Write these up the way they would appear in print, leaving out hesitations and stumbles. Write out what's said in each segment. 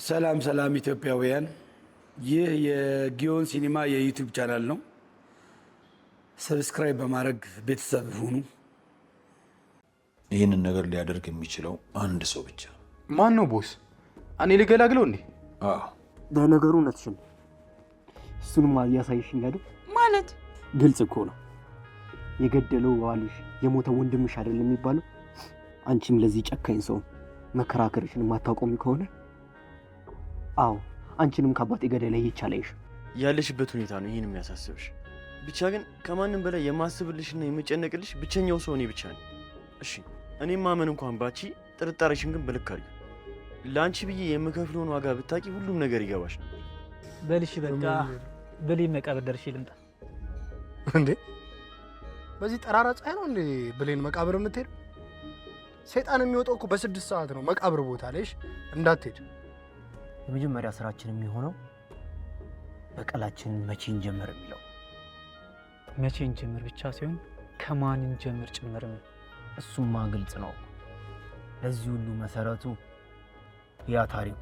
ሰላም ሰላም ኢትዮጵያውያን፣ ይህ የጊዮን ሲኒማ የዩቲዩብ ቻናል ነው። ሰብስክራይብ በማድረግ ቤተሰብ ሁኑ። ይህንን ነገር ሊያደርግ የሚችለው አንድ ሰው ብቻ። ማን ነው ቦስ? እኔ ልገላግለው እንዴ? ለነገሩ እውነትሽን እሱንም ያሳይሽኝ አይደል? ማለት ግልጽ እኮ ነው። የገደለው ባልሽ የሞተው ወንድምሽ አይደል የሚባለው? አንቺም ለዚህ ጨካኝ ሰው መከራከርሽን ማታቆሚ ከሆነ አዎ አንቺንም ከአባቴ ገደል ይቻላልሽ። ያለሽበት ሁኔታ ነው ይሄን የሚያሳስብሽ። ብቻ ግን ከማንም በላይ የማስብልሽና የምጨነቅልሽ ብቸኛው ሰው እኔ ብቻ ነኝ። እሺ እኔም ማመን እንኳን ባቺ ጥርጣሬሽን ግን በልክ አድርጊ። ለአንቺ ብዬ የምከፍለውን ዋጋ ብታቂ ሁሉም ነገር ይገባሽ ነው። በልሽ በቃ ብሌን መቃብር ደርሼ ልምጣ። እንዴ በዚህ ጠራራ ፀሐይ ነው እንዴ ብሌን መቃብር የምትሄድ? ሰይጣን የሚወጣው እኮ በ6 ሰዓት ነው መቃብር ቦታ ላይ። እንዳትሄድ። የመጀመሪያ ስራችን የሚሆነው በቀላችንን መቼ እንጀምር የሚለው። መቼ እንጀምር ብቻ ሳይሆን ከማን እንጀምር ጭምር ነው። እሱማ ግልጽ ነው። ለዚህ ሁሉ መሰረቱ ያ ታሪኩ።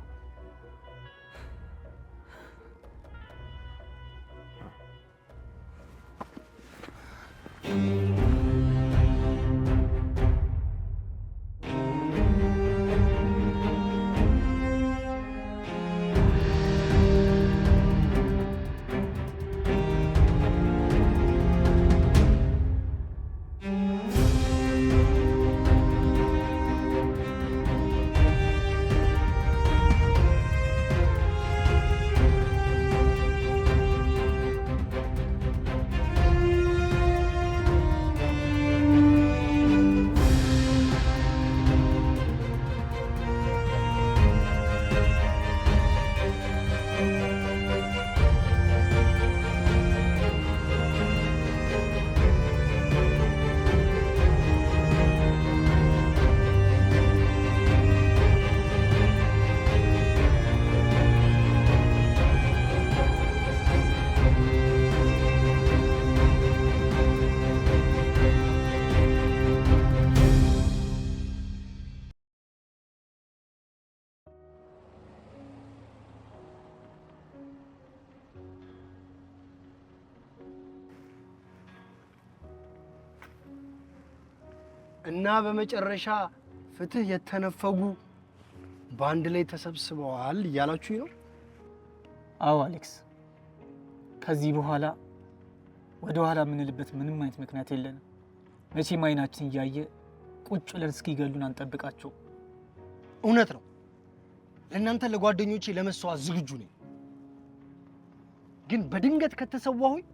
እና በመጨረሻ ፍትህ የተነፈጉ በአንድ ላይ ተሰብስበዋል እያላችሁ ነው? አዎ አሌክስ፣ ከዚህ በኋላ ወደ ኋላ የምንልበት ምንም አይነት ምክንያት የለንም። መቼም አይናችን እያየ ቁጭ ብለን እስኪገሉን አንጠብቃቸው። እውነት ነው። ለእናንተ ለጓደኞቼ ለመስዋዕት ዝግጁ ነኝ። ግን በድንገት ከተሰዋሁኝ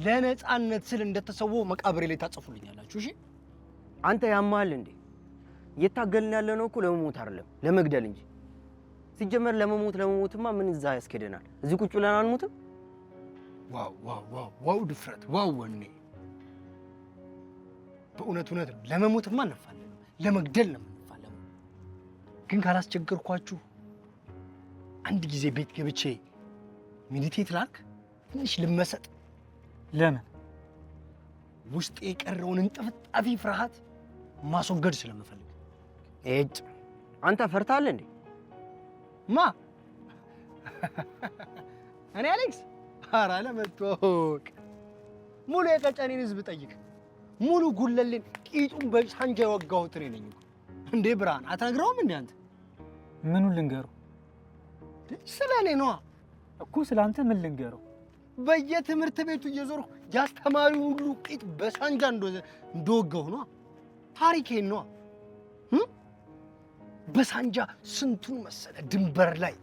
ለነፃነት ስል እንደተሰዋው መቃብሬ ላይ ታጽፉልኛላችሁ። እሺ? አንተ ያማል እንዴ? እየታገልን ያለነው እኮ ለመሞት አይደለም ለመግደል እንጂ። ሲጀመር ለመሞትማ ምን እዛ ያስኬደናል? እዚህ ቁጭ ብለን አንሞትም? ዋው ድፍረት! ዋው ወኔ! በእውነት ነው። ለመሞትማ እንፋለን፣ ለመግደል ነው የምንፋለው። ግን ካላስቸገርኳችሁ አንድ ጊዜ ቤት ገብቼ ሜዲቴት ላድርግ፣ ትንሽ ልመሰጥ። ለምን? ውስጥ የቀረውን እንጥፍጣፊ ፍርሃት ማስወገድ ስለምፈልግ። አንተ ፈርታል እንዴ? ማ እኔ አሌክስ? ኧረ ለመቶቅ ሙሉ የቀጨኔን ህዝብ ጠይቅ። ሙሉ ጉለሌን ቂጡን በሳንጃ የወጋሁት እኔ ነኝ እንዴ። ብርሃን አትነግረውም እንዴ አንተ? ምኑን ልንገረው? ስለ እኔ ነዋ እኮ። ስለ አንተ ምን ልንገረው? በየትምህርት ቤቱ እየዞርኩ ያስተማሪው ሁሉ ቂጥ በሳንጃ እንደወጋሁ ነዋ። ታሪኬን ነዋ። በሳንጃ ስንቱን መሰለ ድንበር ላይ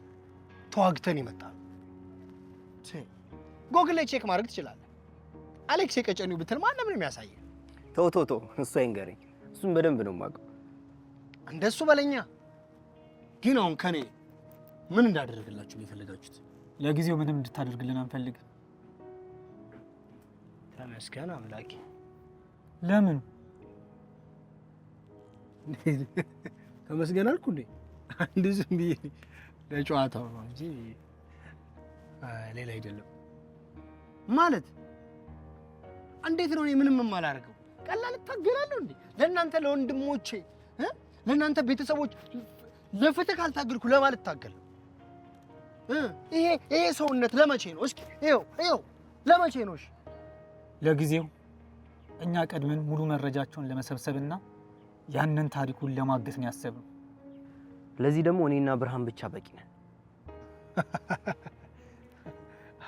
ተዋግተን ይመጣል። ጎግል ላይ ቼክ ማድረግ ትችላለህ። አሌክስ የቀጨኔው ብትል ማንም ነው የሚያሳየው። ተው እሱ አይንገረኝ። እሱን በደንብ ነው የማውቀው። እንደሱ በለኛ። ግን አሁን ከኔ ምን እንዳደረግላችሁ ነው የፈለጋችሁት? ለጊዜው ምንም እንድታደርግልን አንፈልግም። ተመስገን አምላኬ። ለምን ተመስገን አልኩ እንዴ? አንድ ዝም ብዬ ለጨዋታው ነው እንጂ ሌላ አይደለም። ማለት እንዴት ነው? እኔ ምንም የማላደርገው ቀላል እታገላለሁ እንዴ? ለእናንተ ለወንድሞቼ፣ ለእናንተ ቤተሰቦች ለፍትህ ካልታገልኩ ለማለት ታገል ይሄ ሰውነት ለመቼ ነው? እስኪ ይኸው ለመቼ ነው? እሺ ለጊዜው እኛ ቀድመን ሙሉ መረጃቸውን ለመሰብሰብና ያንን ታሪኩን ለማገት ነው ያሰብነው። ለዚህ ደግሞ እኔና ብርሃን ብቻ በቂ ነን።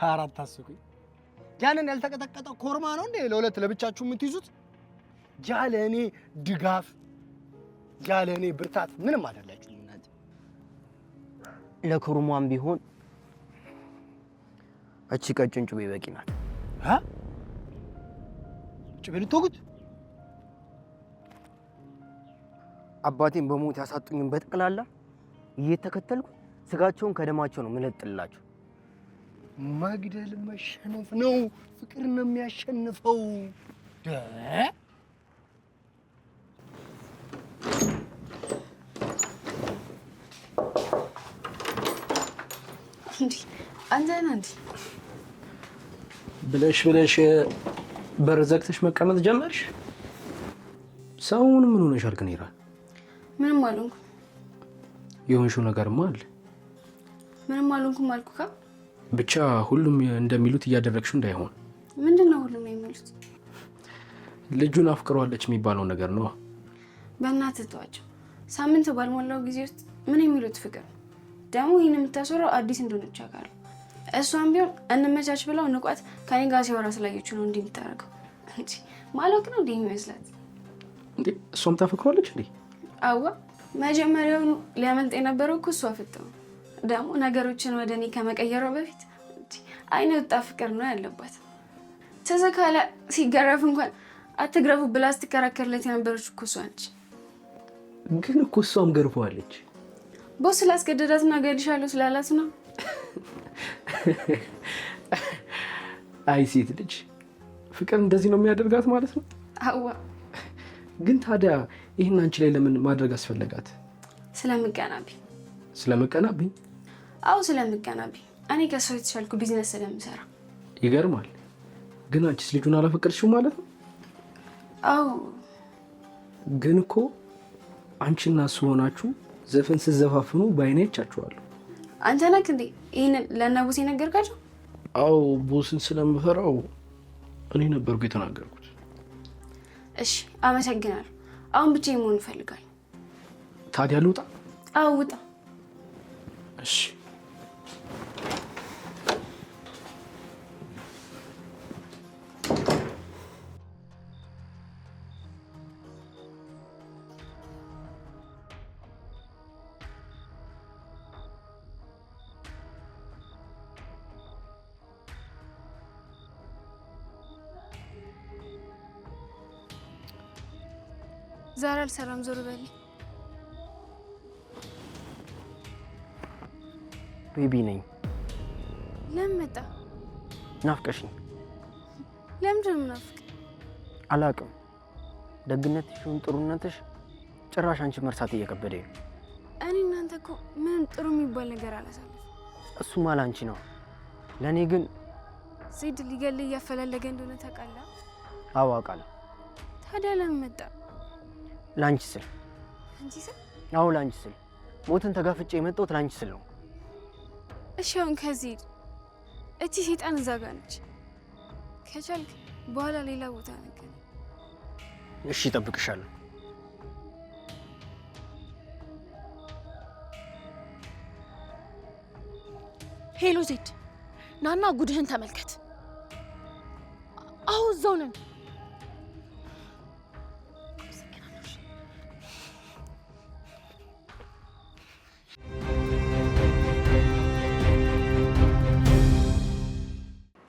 አራት አስቁኝ። ያንን ያልተቀጠቀጠ ኮርማ ነው እንዴ ለሁለት ለብቻችሁ የምትይዙት? ያለ እኔ ድጋፍ ያለ እኔ ብርታት ምንም አይደላችሁ እናንተ። ለኮርማም ቢሆን እቺ ቀጭን ጩቤ በቂ ናት። ጩቤ ልትወጉት? አባቴን በሞት ያሳጡኝን በጠቅላላ እየተከተልኩ ስጋቸውን ከደማቸው ነው ምነጥላችሁ። መግደል መሸነፍ ነው። ፍቅር ነው የሚያሸንፈው። እንዴ አንተ ነህ እንዴ? ብለሽ በር ዘግተሽ መቀመጥ ጀመርሽ? ሰውን ምን ሆነሻል? ግን ይራ ምንም አልሆንኩም። የሆንሽው ነገርማ አለ። ምንም አልሆንኩም አልኩካ። ብቻ ሁሉም እንደሚሉት እያደረግሽው እንዳይሆን። ምንድነው ሁሉም የሚሉት? ልጁን አፍቅሯለች የሚባለው ነገር ነው። በእናትህ ተዋቸው። ሳምንት ባልሞላው ጊዜ ውስጥ ምን የሚሉት ፍቅር? ደግሞ ይህን የምታስወራው አዲስ እንደሆነች አውቃለሁ። እሷም ቢሆን እንመቻች ብለው ንቋት ከኔ ጋር ሲወራ ስላየችው ነው እንዲህ የምታደርገው እንጂ ማለቅ ነው እንዲህ የሚመስላት። እንዴ እሷም ታፈቅሯለች እንዴ? አዋ መጀመሪያውኑ ሊያመልጥ የነበረው እኮ እሷ ፍጥው ደግሞ ነገሮችን ወደ እኔ ከመቀየሯ በፊት አይነ ወጣ ፍቅር ነው ያለባት። ትዝ ካለ ሲገረፍ እንኳን አትግረፉ ብላ ስትከራከርለት የነበረች እኮ እሷ ነች። ግን እኮ እሷም ገርፈዋለች። ቦስ ስላስገደዳትና እገልሻለሁ ስላላት ነው። አይ ሴት ልጅ ፍቅር እንደዚህ ነው የሚያደርጋት ማለት ነው። አዋ ግን ታዲያ ይህን አንቺ ላይ ለምን ማድረግ አስፈለጋት? ስለምቀናብኝ። ስለምቀናብኝ? አዎ ስለምቀናብኝ። እኔ ከሰው የተሻልኩ ቢዝነስ ስለምሰራ። ይገርማል። ግን አንቺስ ልጁን አላፈቀድሽው ማለት ነው? አዎ። ግን እኮ አንቺና እሱ ሆናችሁ ዘፈን ስትዘፋፍኑ በአይኔ አይቻችኋለሁ። አንተ ነህ እንዴ ይሄንን ለነቡስ የነገርካቸው? አዎ ቦስን ስለምፈራው እኔ ነበርኩ የተናገርኩት። እሺ አመሰግናለሁ። አሁን ብቻዬን መሆን እፈልጋለሁ። ታዲያ ልውጣ? አዎ ውጣ። እሺ ዛሬ አልሰራም። ዞር በል። ቤቢ ነኝ። ለምን መጣ? ናፍቀሽኝ። ለምንድን ነው የምናፍቅ? አላውቅም። ደግነትሽን ጥሩነትሽ ጭራሽ አንቺ መርሳት እየከበደኝ ነው። እኔ እናንተ እኮ ምንም ጥሩ የሚባል ነገር አላሳለፍም። እሱማ ለአንቺ ነው። ለእኔ ግን ዜድ ሊገልህ እያፈላለገ እንደሆነ ታውቃለህ? አዎ አውቃለሁ። ታዲያ ለምን መጣ? ለአንቺ ስል። አንቺ ስል? አዎ ለአንቺ ስል። ሞትን ተጋፍጬ የመጣሁት ለአንቺ ስል ነው። እሺ አሁን ከዚህ ሂድ። እቺ ሴጣን እዛ ጋር ነች። ከቻልክ በኋላ ሌላ ቦታ ነገር። እሺ እጠብቅሻለሁ። ሄሎ ዜድ፣ ናና ጉድህን ተመልከት። አዎ እዛው ነን።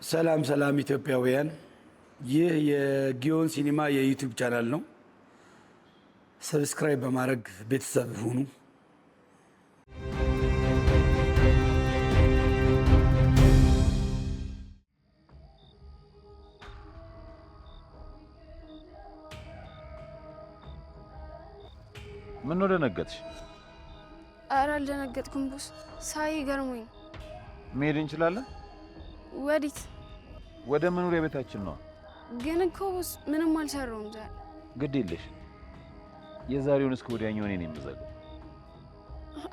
ሰላም ሰላም ኢትዮጵያውያን፣ ይህ የጊዮን ሲኒማ የዩቲዩብ ቻናል ነው። ሰብስክራይብ በማድረግ ቤተሰብ ሁኑ። ምን ነው ደነገጥሽ? ኧረ አልደነገጥኩም ቦስ፣ ሳይ ገርሞኝ። መሄድ እንችላለን? ወዴት? ወደ መኖሪያ ቤታችን ነው። ግን እኮ ቦስ ምንም አልሰራውም ዛሬ። ግድ የለሽ፣ የዛሬውን እስከ ወዲያኛው እኔ ነኝ የምዘጋው።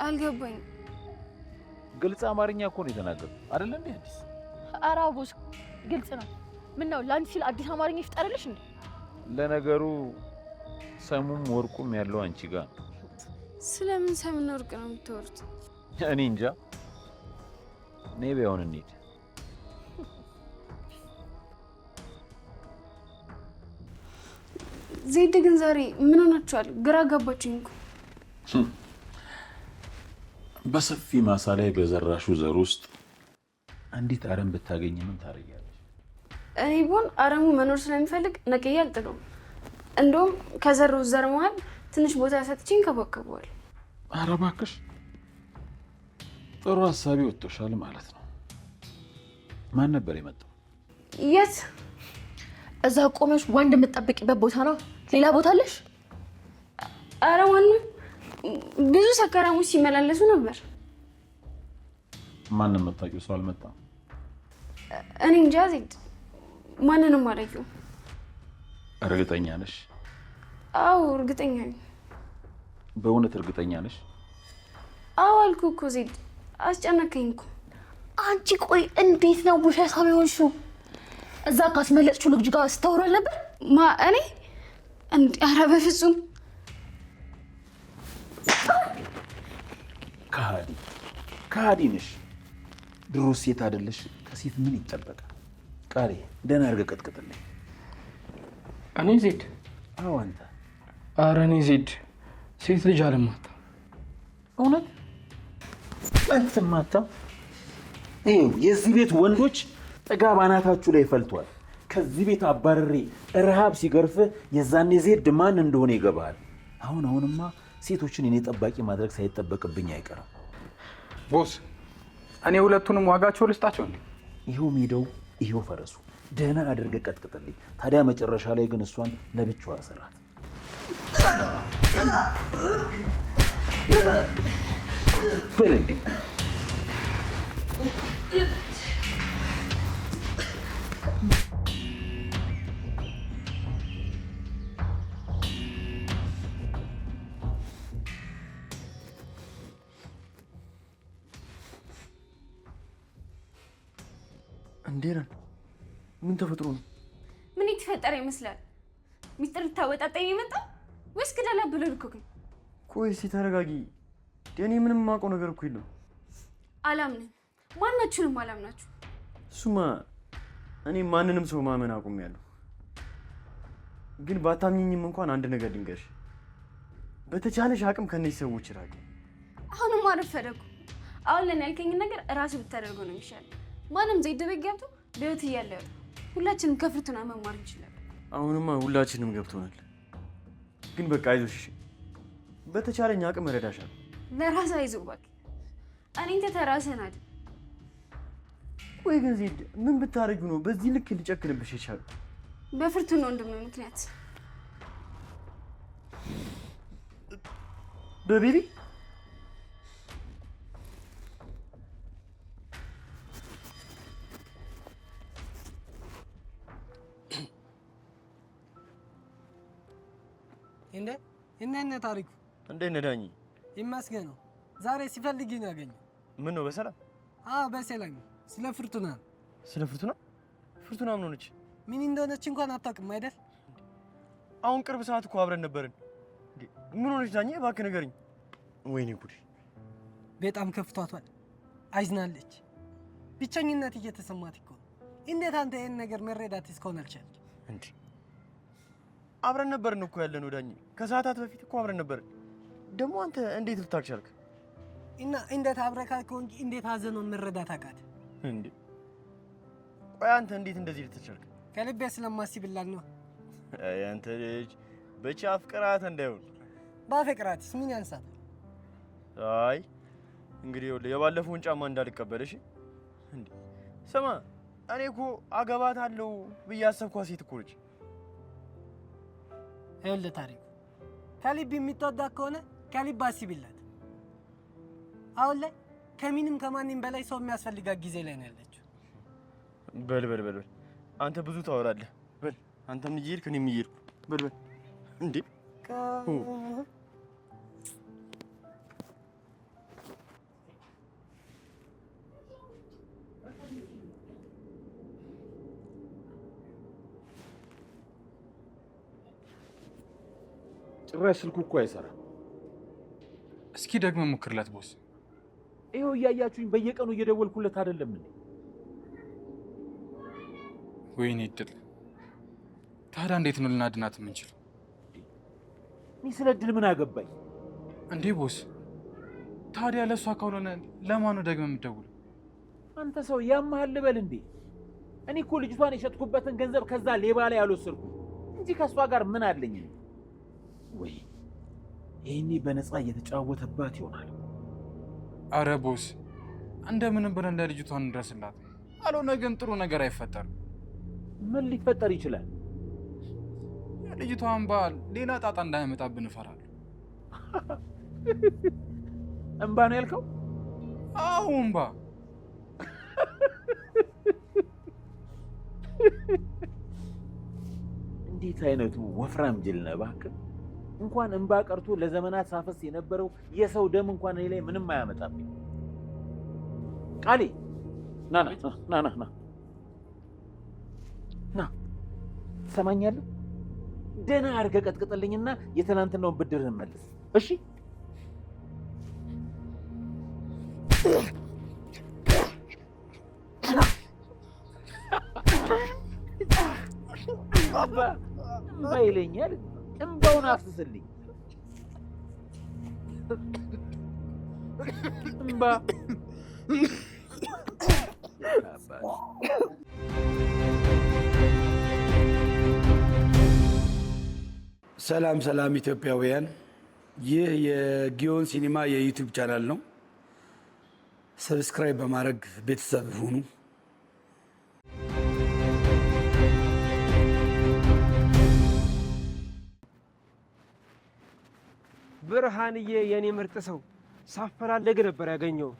አልገባኝም። ግልጽ አማርኛ እኮ ነው የተናገርኩት አይደል እንዴ? አዲስ ኧረ ቦስ ግልጽ ነው። ምን ነው ለአንቺ ሲል አዲስ አማርኛ ይፍጠርልሽ እንዴ? ለነገሩ ሰሙም ወርቁም ያለው አንቺ ጋር ነው። ስለምን ሰምና ወርቅ ነው የምታወሩት? እኔ እንጃ። ነይ በያውን እንሂድ። ዜድ ግን ዛሬ ምን ሆናችኋል? ግራ ገባችኝ እኮ። በሰፊ ማሳ ላይ በዘራሹ ዘር ውስጥ አንዲት አረም ብታገኝ ምን ታረጊያለሽ? እኔ ቢሆን አረሙ መኖር ስለሚፈልግ ነቅዬ አልጥለውም። እንደውም ከዘሩት ዘር መሀል ትንሽ ቦታ ሰጥቼ እንከባከበዋል። ኧረ እባክሽ ጥሩ ሀሳቢ ወጥቶሻል ማለት ነው። ማን ነበር የመጣው? የት? እዛ ቆመሽ ወንድ የምትጠብቂበት ቦታ ነው። ሌላ ቦታ አለሽ? ኧረ ማንም ብዙ ሰካራሞች ሲመላለሱ ነበር። ማንም የምታውቂው ሰው አልመጣም? እኔ እንጃ ዜድ፣ ማንንም አላየሁም። እርግጠኛ ነሽ? አዎ እርግጠኛ ነኝ። በእውነት እርግጠኛ ነሽ? አዎ አልኩህ እኮ ዜድ፣ አስጨነቀኝ እኮ። አንቺ ቆይ እንዴት ነው ውሸታም የሆንሽው? እዛ ካስመለጥሽው ልጅ ጋር ስታወራል ነበር? ማ እኔ? ኧረ በፍጹም። ከሃዲ ነሽ። ድሮ ሴት አይደለሽ? ከሴት ምን ይጠበቃል? ቃሌ ደህና አድርገህ ቀጥቅጥልኝ። እኔ ዜድ? አዎ አንተ። ኧረ እኔ ዜድ ሴት ልጅ አልማታ። እውነት አንተማታ? ይኸው የዚህ ቤት ወንዶች ጥጋብ አናታችሁ ላይ ፈልቷል። ከዚህ ቤት አባረሬ ረሃብ ሲገርፍ የዛኔ ዜድ ማን እንደሆነ ይገባል። አሁንማ ሴቶችን እኔ ጠባቂ ማድረግ ሳይጠበቅብኝ አይቀርም። ቦስ እኔ ሁለቱንም ዋጋቸው ልስጣቸው እንዴ? ይኸው ሜዳው፣ ይኸው ፈረሱ። ደህና አድርገህ ቀጥቅጥልኝ። ታዲያ መጨረሻ ላይ ግን እሷን ለብቻዋ ሰራት። በልልኝ። እንዴ ነን? ምን ተፈጥሮ ነው? ምን የተፈጠረ ይመስላል? ሚስጥር ልታወጣጣኝ የመጣው ወይስ ግደላ ብለህ ልኮክ ነው? ቆይ እስኪ ተረጋጊ። እኔ ምንም የማውቀው ነገር እኮ የለም። አላምንም። ማናችሁንም አላምናችሁ። እሱማ እኔ ማንንም ሰው ማመን አቁሜያለሁ። ግን ባታምኚኝም እንኳን አንድ ነገር ልንገርሽ፣ በተቻለሽ አቅም ከነዚህ ሰዎች ራቂ። አሁንም አረፈደ እኮ። አሁን ለኔ ያልከኝን ነገር እራስህ ብታደርገው ነው የሚሻለው። ማንም ዜድ ቤት ገብቶ በህይወት እያለ ሁላችንም ከፍርቱና መማር እንችላለን። አሁንማ ሁላችንም ገብቶናል። ግን በቃ አይዞሽ፣ በተቻለኝ አቅም እረዳሻለሁ። ለራስህ አይዞህ እባክህ። እኔን ትተህ ራስህን አይደል። ቆይ ግን ዜድ ምን ብታረጊው ነው በዚህ ልክ ሊጨክንብሽ የቻለው? በፍርቱና ወንድም ምክንያት። በቤቢ እነ ታሪኩ እንዴት ነህ ዳኝ? ይመስገን ነው። ዛሬ ሲፈልግኝ ነው ያገኘው። ምን ነው በሰላም? አዎ በሰላም። ስለ ፍርቱና። ስለ ፍርቱና? ፍርቱና ምን ሆነች? ምን እንደሆነች እንኳን አታውቅም አይደል? አሁን ቅርብ ሰዓት እኮ አብረን ነበርን። ምን ሆነች ዳኝ? እባክህ ንገረኝ። ወይኔ ጉድ! በጣም ከፍቷታል፣ አዝናለች። ብቸኝነት እየተሰማት እኮ። እንዴት አንተ ይሄን ነገር መረዳት እስካሁን አልቻልክ እንዴ? አብረን ነበርን እኮ ያለነው ዳኝ። ከሰዓታት በፊት እኮ አብረን ነበርን። ደግሞ አንተ እንዴት ልታውቅ ቻልክ? እና እንዴት አብረካከው እንጂ እንዴት ሀዘኑን መረዳት አቃተ እንዴ? ቆይ አንተ እንዴት እንደዚህ ልትቻልክ? ከልቤ ስለማስብላት ነው። አይ አንተ ልጅ ብቻ አፍቅራት እንዳይሆን። ባፈቅራትስ ምን ያንሳት? አይ እንግዲህ የባለፈውን ጫማ እንዳልቀበልሽ እንዴ። ስማ እኔ እኮ አገባታለሁ ብዬ አሰብኳት ሴት እኮ ነች። ይኸውልህ ታሪኩ፣ ከልብ የምትወዳ ከሆነ ከልብ አስብላት። አሁን ላይ ከምንም ከማንም በላይ ሰው የሚያስፈልጋት ጊዜ ላይ ነው ያለችው። በል በል በል አንተ ብዙ ታወራለህ። በል አንተም እየሄድክ እኔም እየሄድኩ በል በል እንዴ። ጭራሽ ስልኩ እኮ አይሰራም። እስኪ ደግሞ ሞክርላት ቦስ። ይኸው እያያችሁኝ በየቀኑ እየደወልኩለት አይደለም እንዴ? ወይኔ እድል። ታዲያ እንዴት ነው ልናድናት የምንችለው? እኔ ስለ እድል ምን አገባኝ እንዴ ቦስ? ታዲያ ለእሷ ካልሆነ ለማን ነው ደግሞ የምትደውለው? አንተ ሰው ያማሃል ልበል እንዴ? እኔ እኮ ልጅቷን የሸጥኩበትን ገንዘብ ከዛ ሌባ ላይ አልወሰድኩም እንጂ ከእሷ ጋር ምን አለኝ? ወይ ይሄኔ በነፃ እየተጫወተባት ይሆናል። አረ ቦስ እንደምንም ብለን ለልጅቷን እንድረስላት፣ አልሆነ ግን ጥሩ ነገር አይፈጠርም። ምን ሊፈጠር ይችላል? የልጅቷን ባል ሌላ ጣጣ እንዳያመጣብን እፈራለሁ። እምባ ነው ያልከው? አዎ እምባ። እንዴት አይነቱ ወፍራም ጅል ነህ እባክህ! እንኳን እንባ ቀርቶ ለዘመናት ሳፈስ የነበረው የሰው ደም እንኳን እኔ ላይ ምንም አያመጣብኝ። ቃሌ ና ና ና ና ና ና፣ ትሰማኛለህ? ደህና አድርገህ ቀጥቅጥልኝና የትናንትናውን ብድርህን መልስ። እሺ? እምባ ይለኛል። እምባውን አፍስስልኝ። እምባ ሰላም ሰላም ኢትዮጵያውያን፣ ይህ የጊዮን ሲኒማ የዩቲዩብ ቻናል ነው። ሰብስክራይብ በማድረግ ቤተሰብ ሁኑ። ብርሃንዬ የኔ ምርጥ ሰው ሳፈላልግ ነበር ያገኘው።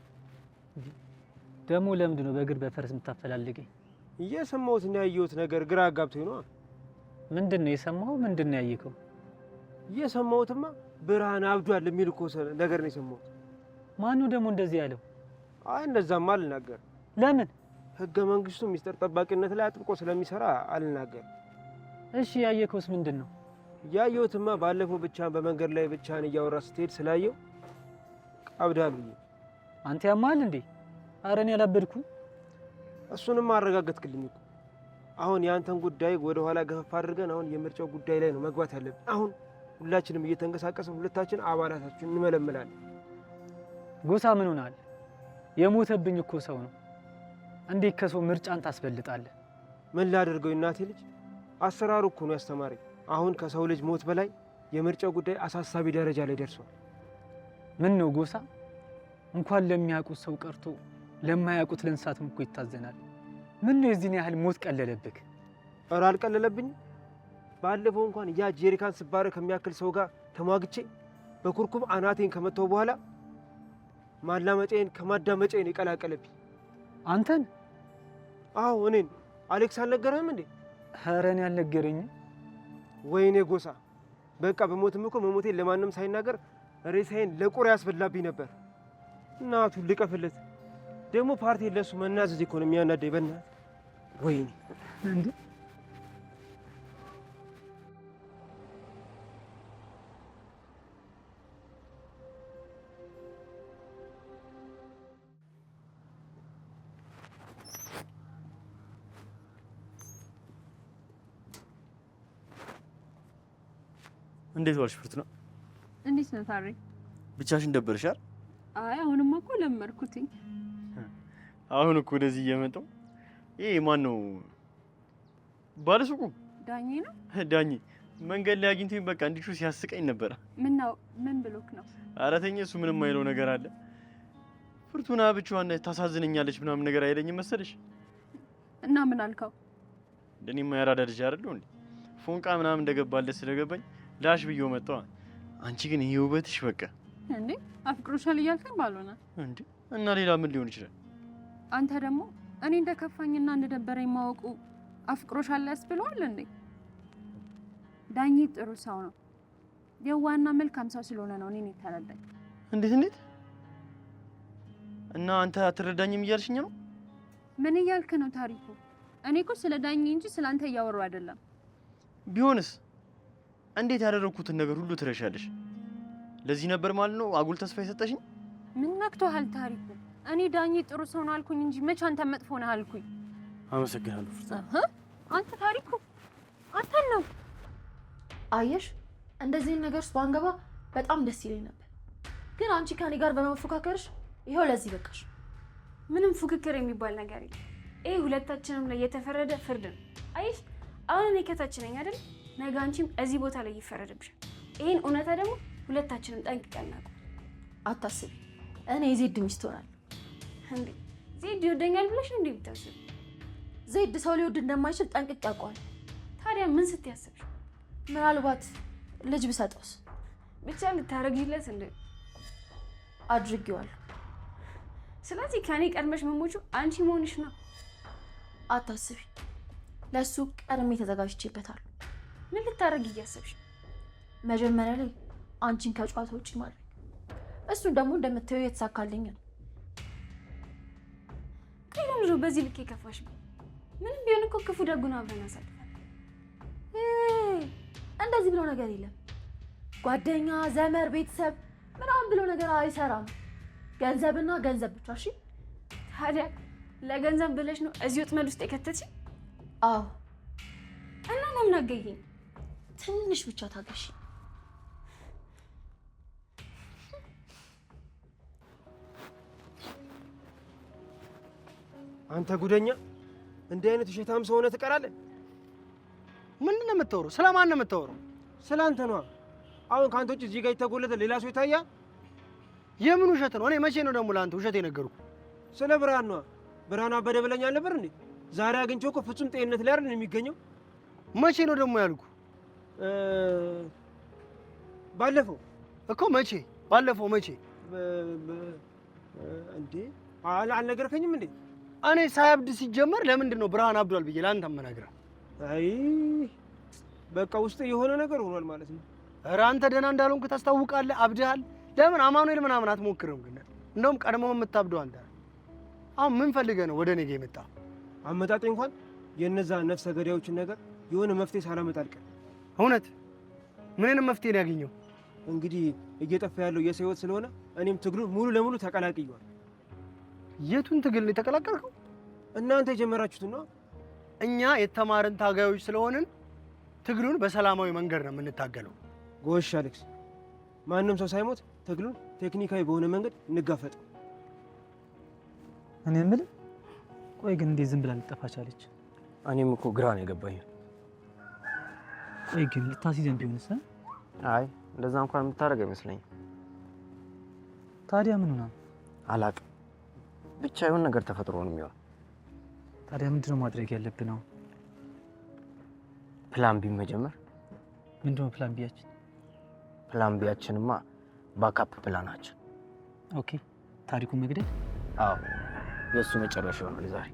ደግሞ ለምንድን ነው በእግር በፈረስ የምታፈላልገኝ? እየሰማሁትና ያየሁት ነገር ግራ አጋብቶኝ ነው። ምንድን ነው የሰማኸው? ምንድን ነው ያየከው? እየሰማሁትማ ብርሃን አብዷል የሚል እኮ ነገር ነው የሰማሁት። ማነው ደግሞ እንደዚህ ያለው? አይ እንደዛማ አልናገር። ለምን? ህገ መንግስቱ ሚስጥር ጠባቂነት ላይ አጥብቆ ስለሚሰራ አልናገር። እሺ ያየከውስ ምንድን ነው? ያየሁትማ ባለፈው ብቻን በመንገድ ላይ ብቻን እያወራ ስትሄድ ስላየው አብዳል ብዬ። አንተ ያማል እንዴ? ኧረ እኔ አላበድኩም። እሱንም አረጋገጥክልኝ እኮ። አሁን የአንተን ጉዳይ ወደ ኋላ ገፈፍ አድርገን አሁን የምርጫው ጉዳይ ላይ ነው መግባት ያለብን። አሁን ሁላችንም እየተንቀሳቀስን ሁለታችን አባላታችን እንመለምላለን። ጎሳ ምን ሆናል? የሞተብኝ እኮ ሰው ነው። እንዴት ከሰው ምርጫን ታስበልጣለህ? ምን ላደርገው እናቴ ልጅ፣ አሰራሩ እኮ ነው ያስተማረኝ። አሁን ከሰው ልጅ ሞት በላይ የምርጫው ጉዳይ አሳሳቢ ደረጃ ላይ ደርሷል። ምን ነው ጎሳ፣ እንኳን ለሚያውቁት ሰው ቀርቶ ለማያውቁት ለእንስሳትም እኮ ይታዘናል። ምን ነው የዚህን ያህል ሞት ቀለለብክ? ኧረ አልቀለለብኝም። ባለፈው እንኳን ያ ጄሪካን ስባረ ከሚያክል ሰው ጋር ተሟግቼ በኩርኩም አናቴን ከመተው በኋላ ማላመጫዬን ከማዳመጫዬን የቀላቀለብኝ። አንተን? አዎ እኔን። አሌክስ አልነገረህም እንዴ? ኧረ እኔ አልነገረኝም። ወይኔ ጎሳ፣ በቃ በሞትም እኮ መሞቴን ለማንም ሳይናገር ሬሳዬን ለቁር ያስበላብኝ ነበር። እናቱ ልቀፍለት። ደግሞ ፓርቲ ለሱ መናዘዝ እኮ ነው የሚያናደኝ። በእናትህ ወይኔ እንዴ! እንዴት ዋልሽ ፍርቱና? እንዴት ነው ታሪ? ብቻሽን ደበርሻል? አይ አሁንማ እኮ ለመርኩትኝ። አሁን እኮ ወደዚህ እየመጣሁ ይሄ ማን ነው ባለሱቁ? ዳኜ ነው። ዳኜ መንገድ ላይ አግኝቶኝ በቃ እንዲሁ ሲያስቀኝ ነበር። ምን ነው ምን ብሎክ ነው? ኧረ ተኝ፣ እሱ ምንም አይለው ነገር አለ። ፍርቱና ብቻዋን ታሳዝነኛለች ምናምን ነገር አይለኝም መሰለሽ? እና ምን አልከው? እንደኔማ ያራዳ ልጅ አይደለሁ እንዴ? ፎንቃ ምናምን እንደገባለት ስለገባኝ ላሽ ብዬው መጣሁ። አንቺ ግን ይሄ ውበትሽ በቃ እንዴ አፍቅሮሻል እያልከኝ ባልሆነ እንዴ? እና ሌላ ምን ሊሆን ይችላል? አንተ ደግሞ እኔ እንደከፋኝና እንደደበረኝ ማወቁ አፍቅሮሻል ያስብለዋል እንዴ? ዳኜ ጥሩ ሰው ነው፣ የዋና መልካም ሰው ስለሆነ ነው እኔን የተረዳኝ። እንዴት? እና አንተ አትረዳኝም እያልሽኝ ነው? ምን እያልክ ነው ታሪኩ? እኔ እኮ ስለ ዳኜ እንጂ ስለ አንተ እያወራሁ አይደለም። ቢሆንስ እንዴት ያደረኩትን ነገር ሁሉ ትረሻለሽ? ለዚህ ነበር ማለት ነው አጉል ተስፋ የሰጠሽኝ? ምን ነክቶሃል ታሪኩ? እኔ ዳኜ ጥሩ ሰው ነው አልኩኝ እንጂ መቼ አንተ መጥፎ ነህ አልኩኝ። አመሰግናለሁ ፍርታ። አንተ ታሪኩ አንተን ነው። አየሽ፣ እንደዚህ ነገር ውስጥ ባንገባ በጣም ደስ ይለኝ ነበር፣ ግን አንቺ ከኔ ጋር በመፎካከርሽ ይኸው ለዚህ በቃሽ። ምንም ፉክክር የሚባል ነገር የለም። ይሄ ሁለታችንም ላይ የተፈረደ ፍርድ ነው። አይሽ አሁን እኔ ከታች ነኝ አይደል? ነገ አንቺም እዚህ ቦታ ላይ ይፈረድብሻል። ይሄን እውነታ ደግሞ ሁለታችንም ጠንቅቀን እናውቅ። አታስቢ፣ እኔ የዜድ ሚስት ሆናለሁ። እንዴ ዜድ ይወደኛል ብለሽ እንዴ ብታስቢ? ዜድ ሰው ሊወድ እንደማይችል ጠንቅቄ አውቀዋለሁ። ታዲያ ምን ስትያስብሽ? ምናልባት ልጅ ብሰጠውስ? ብቻ ልታረግይለት እንዴ? አድርጌዋለሁ። ስለዚህ ከኔ ቀድመሽ መሞቹ አንቺ መሆንሽ ነው። አታስቢ፣ ለሱ ቀድሜ ተዘጋጅቼበታለሁ። ምን ልታረግ እያሰብሽ? መጀመሪያ ላይ አንቺን ከጨዋታ ውጪ ማድረግ፣ እሱን ደግሞ እንደምታየው የተሳካልኝ ነው። ከይለምጆ በዚህ ልክ የከፋሽ? ምንም ቢሆን እኮ ክፉ ደጉን አብረን አሳልፈን። እንደዚህ ብሎ ነገር የለም። ጓደኛ፣ ዘመር፣ ቤተሰብ ምናምን ብሎ ነገር አይሰራም። ገንዘብና ገንዘብ ብቻ። እሺ ታዲያ ለገንዘብ ብለሽ ነው እዚህ ወጥመድ ውስጥ የከተትሽ? አዎ። እና ለምን አገኘኝ? ትንሽ ብቻ ታገሽ። አንተ ጉደኛ፣ እንዲህ አይነት ውሸታም ሰው ሆነህ ትቀራለህ። ምንድን ነው የምታወራው? ስለማን ነው የምታወራው? ስለ አንተ ነዋ። አሁን ከአንተ ውጭ እዚህ ጋር የተጎለተ ሌላ ሰው ይታያል? የምን ውሸት ነው? እኔ መቼ ነው ደግሞ ለአንተ ውሸት የነገርኩህ? ስለ ብርሃን ነዋ። ብርሃን አበደ ብለኝ አልነበር እንዴ? ዛሬ አግኝቼው እኮ ፍጹም ጤንነት ላይ አይደል የሚገኘው? መቼ ነው ደግሞ ያልኩህ? ባለፈው እኮ። መቼ? ባለፈው መቼ እንዴ? አልነገርከኝም እንዴ? እኔ ሳያብድ ሲጀመር ለምንድን ነው ብርሃን አብዷል ብዬ ለአንተ የምነግርህ? አይ በቃ ውስጥ የሆነ ነገር ሆኗል ማለት ነው። ኧረ አንተ ደህና እንዳልሆንክ ታስታውቃለህ። አብድሃል። ለምን አማኑኤል ምናምን አትሞክርም? ግን እንደውም ቀድሞ የምታብደው አንተ። አሁን ምን ፈልገህ ነው ወደ እኔ ጋር የመጣው? አመጣጤ እንኳን የነዛ ነፍሰ ገዳዮችን ነገር የሆነ መፍትሄ ሳላመጣ አልቀርም። እውነት ምንንም መፍትሄ ነው ያገኘው? እንግዲህ እየጠፋ ያለው የሰው ሕይወት ስለሆነ እኔም ትግሉን ሙሉ ለሙሉ ተቀላቅየዋል። የቱን ትግል ነው የተቀላቀልከው? እናንተ የጀመራችሁት ነው። እኛ የተማርን ታጋዮች ስለሆንን ትግሉን በሰላማዊ መንገድ ነው የምንታገለው። ጎሽ አሌክስ፣ ማንም ሰው ሳይሞት ትግሉን ቴክኒካዊ በሆነ መንገድ እንጋፈጥ። እኔ የምልህ ቆይ ግን እንዴት ዝም ብላ ልጠፋ ቻለች? እኔም እኮ ግራ ነው የገባኝ። ቆይ ግን ልታስይዘን ቢሆንስ? አይ እንደዛ እንኳን የምታደርግ አይመስለኝም። ታዲያ ምን ሆና? አላቅም፣ ብቻ የሆነ ነገር ተፈጥሮ ነው የሚሆን። ታዲያ ምንድነው ማድረግ ያለብን ነው? ፕላን ቢ መጀመር። ምንድነው ፕላን ቢያችን? ፕላን ቢያችንማ ባካፕ ፕላናችን። ኦኬ፣ ታሪኩን መግደል? አዎ፣ የእሱ መጨረሻ ይሆናል ዛሬ።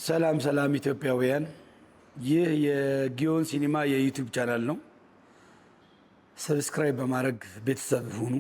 ሰላም ሰላም ኢትዮጵያውያን፣ ይህ የጊዮን ሲኒማ የዩቲዩብ ቻናል ነው። ሰብስክራይብ በማድረግ ቤተሰብ ሁኑ።